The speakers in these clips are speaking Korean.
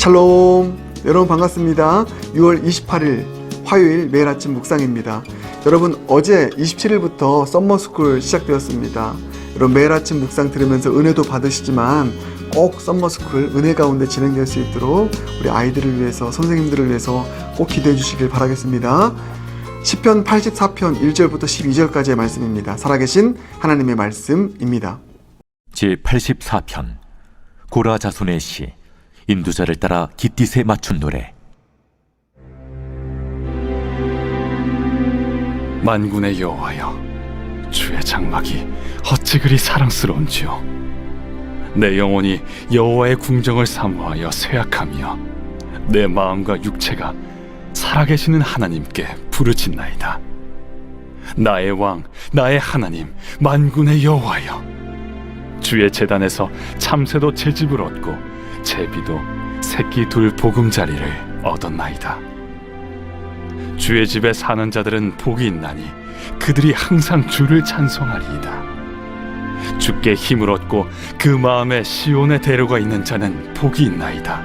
샬롬, 여러분 반갑습니다. 6월 28일 화요일 매일 아침 묵상입니다. 여러분, 어제 27일부터 썸머스쿨 시작되었습니다. 여러분, 매일 아침 묵상 들으면서 은혜도 받으시지만 꼭 썸머스쿨 은혜 가운데 진행될 수 있도록 우리 아이들을 위해서, 선생님들을 위해서 꼭 기도해 주시길 바라겠습니다. 시편 84편 1절부터 12절까지의 말씀입니다. 살아계신 하나님의 말씀입니다. 제84편 고라 자손의 시. 인두자를 따라 깃딧에 맞춘 노래. 만군의 여호와여, 주의 장막이 어찌 그리 사랑스러운지요. 내 영혼이 여호와의 궁정을 사모하여 쇠약하며 내 마음과 육체가 살아계시는 하나님께 부르짖나이다. 나의 왕, 나의 하나님, 만군의 여호와여, 주의 제단에서 참새도 제 집을 얻고 제비도 새끼 둘 보금자리를 얻었나이다. 주의 집에 사는 자들은 복이 있나니 그들이 항상 주를 찬송하리이다. 주께 힘을 얻고 그 마음에 시온의 대로가 있는 자는 복이 있나이다.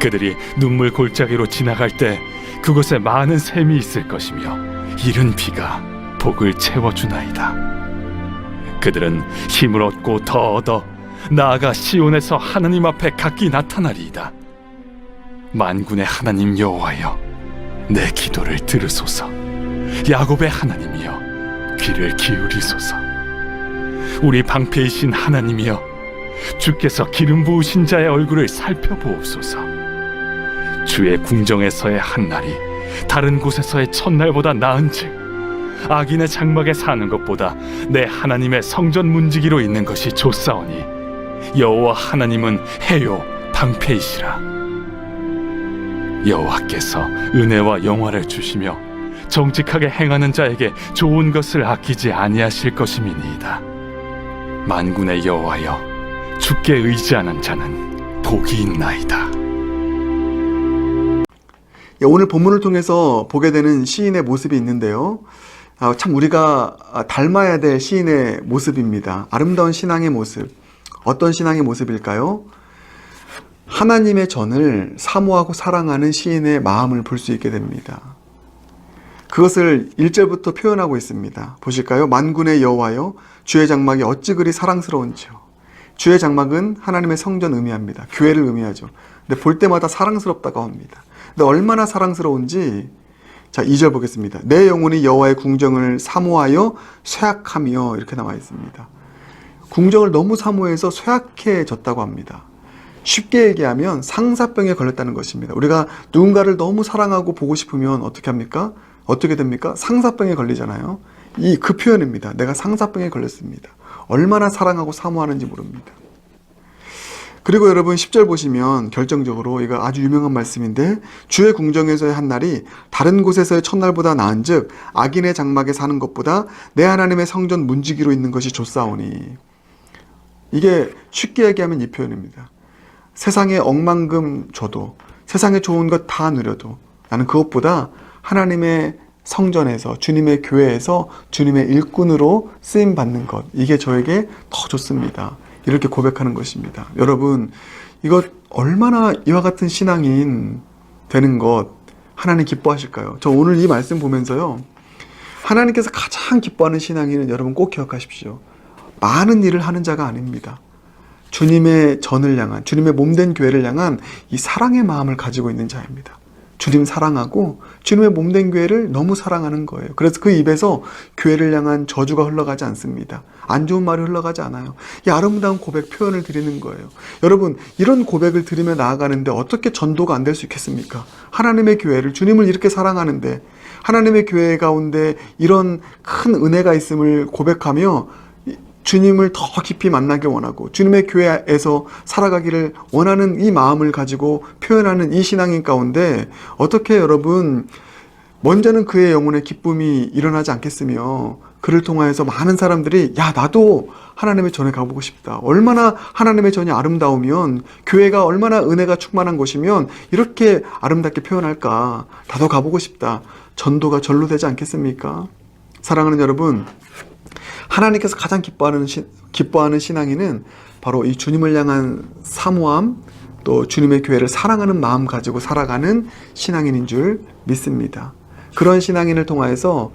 그들이 눈물 골짜기로 지나갈 때 그곳에 많은 샘이 있을 것이며 이른 비가 복을 채워주나이다. 그들은 힘을 얻고 더 얻어 나아가 시온에서 하나님 앞에 각기 나타나리이다. 만군의 하나님 여호와여, 내 기도를 들으소서. 야곱의 하나님이여, 귀를 기울이소서. 우리 방패이신 하나님이여, 주께서 기름 부으신 자의 얼굴을 살펴보옵소서. 주의 궁정에서의 한날이 다른 곳에서의 첫날보다 나은즉 악인의 장막에 사는 것보다 내 하나님의 성전 문지기로 있는 것이 좋사오니 여호와 하나님은 해요 방패이시라. 여호와께서 은혜와 영화를 주시며 정직하게 행하는 자에게 좋은 것을 아끼지 아니하실 것임이니이다. 만군의 여호와여, 주께 의지하는 자는 복이 있나이다. 오늘 본문을 통해서 보게 되는 시인의 모습이 있는데요. 참 우리가 닮아야 될 시인의 모습입니다. 아름다운 신앙의 모습. 어떤 신앙의 모습일까요? 하나님의 전을 사모하고 사랑하는 시인의 마음을 볼 수 있게 됩니다. 그것을 1절부터 표현하고 있습니다. 보실까요? 만군의 여호와여, 주의 장막이 어찌 그리 사랑스러운지요. 주의 장막은 하나님의 성전 의미합니다. 교회를 의미하죠. 근데 볼 때마다 사랑스럽다고 합니다. 근데 얼마나 사랑스러운지, 자, 2절 보겠습니다. 내 영혼이 여호와의 궁정을 사모하여 쇠약하며, 이렇게 나와 있습니다. 궁정을 너무 사모해서 쇠약해졌다고 합니다. 쉽게 얘기하면 상사병에 걸렸다는 것입니다. 우리가 누군가를 너무 사랑하고 보고 싶으면 어떻게 합니까? 어떻게 됩니까? 상사병에 걸리잖아요. 그 표현입니다. 내가 상사병에 걸렸습니다. 얼마나 사랑하고 사모하는지 모릅니다. 그리고 여러분 10절 보시면 결정적으로, 이거 아주 유명한 말씀인데, 주의 궁정에서의 한날이 다른 곳에서의 첫날보다 나은즉 악인의 장막에 사는 것보다 내 하나님의 성전 문지기로 있는 것이 좋사오니. 이게 쉽게 얘기하면 이 표현입니다. 세상에 억만금 줘도, 세상에 좋은 것 다 누려도 나는 그것보다 하나님의 성전에서, 주님의 교회에서 주님의 일꾼으로 쓰임받는 것, 이게 저에게 더 좋습니다. 이렇게 고백하는 것입니다. 여러분, 이것 얼마나 이와 같은 신앙인 되는 것 하나님 기뻐하실까요? 저 오늘 이 말씀 보면서요, 하나님께서 가장 기뻐하는 신앙인은 여러분 꼭 기억하십시오. 많은 일을 하는 자가 아닙니다. 주님의 전을 향한, 주님의 몸된 교회를 향한 이 사랑의 마음을 가지고 있는 자입니다. 주님 사랑하고 주님의 몸된 교회를 너무 사랑하는 거예요. 그래서 그 입에서 교회를 향한 저주가 흘러가지 않습니다. 안 좋은 말이 흘러가지 않아요. 이 아름다운 고백 표현을 드리는 거예요. 여러분, 이런 고백을 드리며 나아가는데 어떻게 전도가 안 될 수 있겠습니까? 하나님의 교회를, 주님을 이렇게 사랑하는데 하나님의 교회 가운데 이런 큰 은혜가 있음을 고백하며 주님을 더 깊이 만나길 원하고 주님의 교회에서 살아가기를 원하는 이 마음을 가지고 표현하는 이 신앙인 가운데 어떻게 여러분, 먼저는 그의 영혼에 기쁨이 일어나지 않겠으며 그를 통하여서 많은 사람들이, 야, 나도 하나님의 전에 가보고 싶다. 얼마나 하나님의 전이 아름다우면, 교회가 얼마나 은혜가 충만한 곳이면 이렇게 아름답게 표현할까. 나도 가보고 싶다. 전도가 절로 되지 않겠습니까? 사랑하는 여러분, 하나님께서 가장 기뻐하는 신앙인은 바로 이 주님을 향한 사모함, 또 주님의 교회를 사랑하는 마음 가지고 살아가는 신앙인인 줄 믿습니다. 그런 신앙인을 통하여서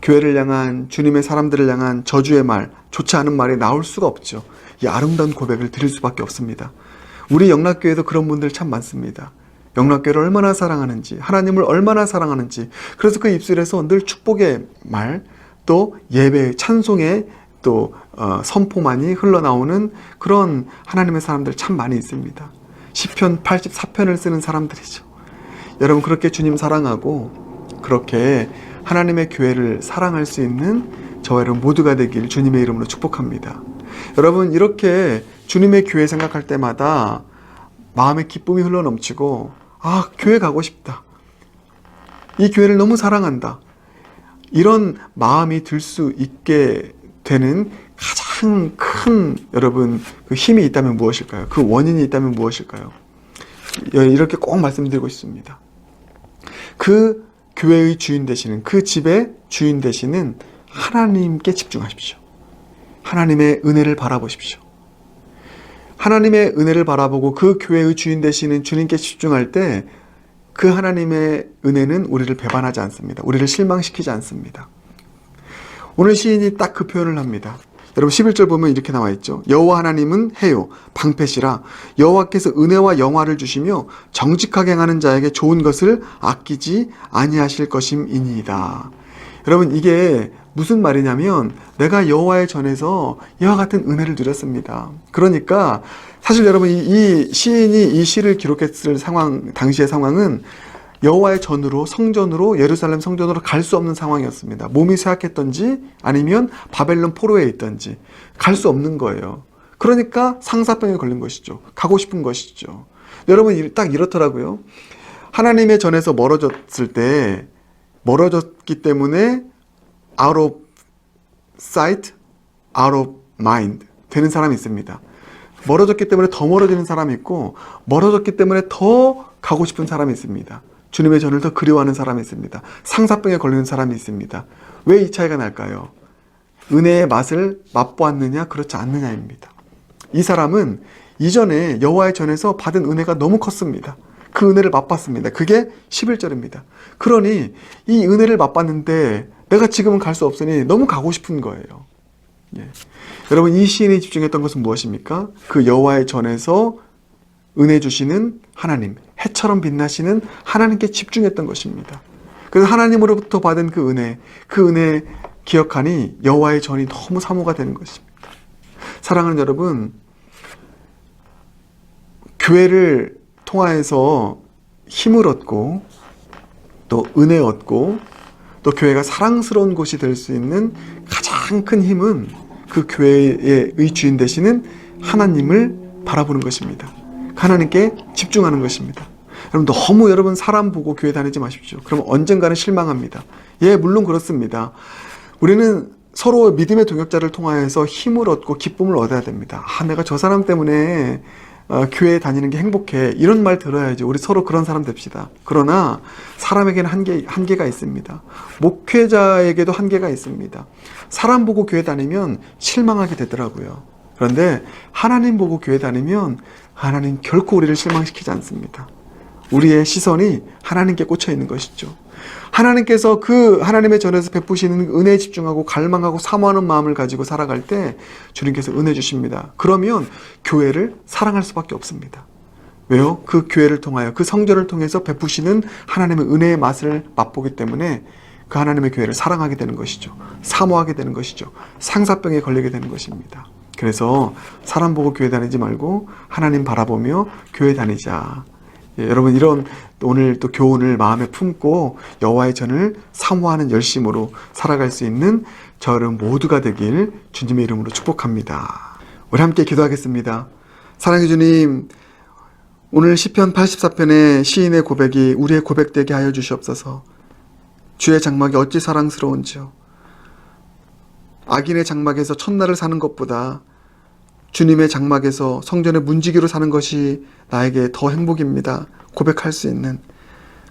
교회를 향한, 주님의 사람들을 향한 저주의 말, 좋지 않은 말이 나올 수가 없죠. 이 아름다운 고백을 드릴 수밖에 없습니다. 우리 영락교회도 그런 분들 참 많습니다. 영락교회를 얼마나 사랑하는지, 하나님을 얼마나 사랑하는지, 그래서 그 입술에서 늘 축복의 말, 또 예배, 찬송의 또 선포만이 흘러나오는 그런 하나님의 사람들 참 많이 있습니다. 시편 84편을 쓰는 사람들이죠. 여러분, 그렇게 주님 사랑하고 그렇게 하나님의 교회를 사랑할 수 있는 저와 여러분 모두가 되길 주님의 이름으로 축복합니다. 여러분, 이렇게 주님의 교회 생각할 때마다 마음의 기쁨이 흘러넘치고, 아, 교회 가고 싶다, 이 교회를 너무 사랑한다, 이런 마음이 들 수 있게 되는 가장 큰 여러분 그 힘이 있다면 무엇일까요? 그 원인이 있다면 무엇일까요? 이렇게 꼭 말씀드리고 싶습니다. 그 교회의 주인 되시는, 그 집의 주인 되시는 하나님께 집중하십시오. 하나님의 은혜를 바라보십시오. 하나님의 은혜를 바라보고 그 교회의 주인 되시는 주님께 집중할 때 그 하나님의 은혜는 우리를 배반하지 않습니다. 우리를 실망시키지 않습니다. 오늘 시인이 딱 그 표현을 합니다. 여러분 11절 보면 이렇게 나와 있죠. 여호와 하나님은 해요 방패시라. 여호와께서 은혜와 영화를 주시며 정직하게 행하는 자에게 좋은 것을 아끼지 아니하실 것임이니이다. 여러분, 이게 무슨 말이냐면, 내가 여호와의 전에서 이와 같은 은혜를 누렸습니다. 그러니까 사실 여러분, 이 시인이 이 시를 기록했을 상황, 당시의 상황은 여호와의 전으로, 성전으로, 예루살렘 성전으로 갈 수 없는 상황이었습니다. 몸이 쇠약했던지 아니면 바벨론 포로에 있던지 갈 수 없는 거예요. 그러니까 상사병에 걸린 것이죠. 가고 싶은 것이죠. 여러분, 딱 이렇더라고요. 하나님의 전에서 멀어졌기 때문에 out of sight, out of mind 되는 사람이 있습니다. 멀어졌기 때문에 더 멀어지는 사람이 있고, 멀어졌기 때문에 더 가고 싶은 사람이 있습니다. 주님의 전을 더 그리워하는 사람이 있습니다. 상사병에 걸리는 사람이 있습니다. 왜 이 차이가 날까요? 은혜의 맛을 맛보았느냐 그렇지 않느냐입니다. 이 사람은 이전에 여호와의 전에서 받은 은혜가 너무 컸습니다. 그 은혜를 맛봤습니다. 그게 11절입니다. 그러니 이 은혜를 맛봤는데 내가 지금은 갈 수 없으니 너무 가고 싶은 거예요. 예. 여러분, 이 시인이 집중했던 것은 무엇입니까? 그 여호와의 전에서 은혜 주시는 하나님, 해처럼 빛나시는 하나님께 집중했던 것입니다. 그래서 하나님으로부터 받은 그 은혜 기억하니 여호와의 전이 너무 사모가 되는 것입니다. 사랑하는 여러분, 교회를 통하여서 힘을 얻고 또 은혜 얻고 또 교회가 사랑스러운 곳이 될 수 있는 가장 큰 힘은 그 교회의 주인 되시는 하나님을 바라보는 것입니다. 하나님께 집중하는 것입니다. 여러분, 너무 여러분 사람 보고 교회 다니지 마십시오. 그럼 언젠가는 실망합니다. 예, 물론 그렇습니다. 우리는 서로 믿음의 동역자를 통하여서 힘을 얻고 기쁨을 얻어야 됩니다. 아, 내가 저 사람 때문에 교회에 다니는 게 행복해, 이런 말 들어야지. 우리 서로 그런 사람 됩시다. 그러나 사람에게는 한계가 있습니다. 목회자에게도 한계가 있습니다. 사람 보고 교회 다니면 실망하게 되더라고요. 그런데 하나님 보고 교회 다니면 하나님 결코 우리를 실망시키지 않습니다. 우리의 시선이 하나님께 꽂혀 있는 것이죠. 하나님께서 그 하나님의 전에서 베푸시는 은혜에 집중하고 갈망하고 사모하는 마음을 가지고 살아갈 때 주님께서 은혜 주십니다. 그러면 교회를 사랑할 수밖에 없습니다. 왜요? 그 교회를 통하여, 그 성전을 통해서 베푸시는 하나님의 은혜의 맛을 맛보기 때문에 그 하나님의 교회를 사랑하게 되는 것이죠. 사모하게 되는 것이죠. 상사병에 걸리게 되는 것입니다. 그래서 사람 보고 교회 다니지 말고 하나님 바라보며 교회 다니자. 예, 여러분, 이런 오늘 또 교훈을 마음에 품고 여호와의 전을 사모하는 열심으로 살아갈 수 있는 저 여러분 모두가 되길 주님의 이름으로 축복합니다. 우리 함께 기도하겠습니다. 사랑해 주님, 오늘 시편 84편의 시인의 고백이 우리의 고백되게 하여 주시옵소서. 주의 장막이 어찌 사랑스러운지요. 악인의 장막에서 첫날을 사는 것보다 주님의 장막에서 성전의 문지기로 사는 것이 나에게 더 행복입니다. 고백할 수 있는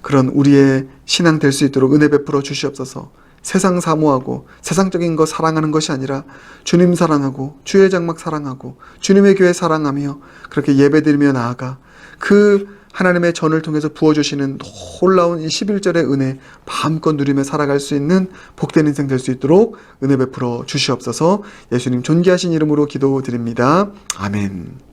그런 우리의 신앙 될 수 있도록 은혜 베풀어 주시옵소서. 세상 사모하고 세상적인 거 사랑하는 것이 아니라 주님 사랑하고 주의 장막 사랑하고 주님의 교회 사랑하며 그렇게 예배드리며 나아가 그 하나님의 전을 통해서 부어주시는 놀라운 이 11절의 은혜 마음껏 누리며 살아갈 수 있는 복된 인생 될 수 있도록 은혜 베풀어 주시옵소서. 예수님 존귀하신 이름으로 기도드립니다. 아멘.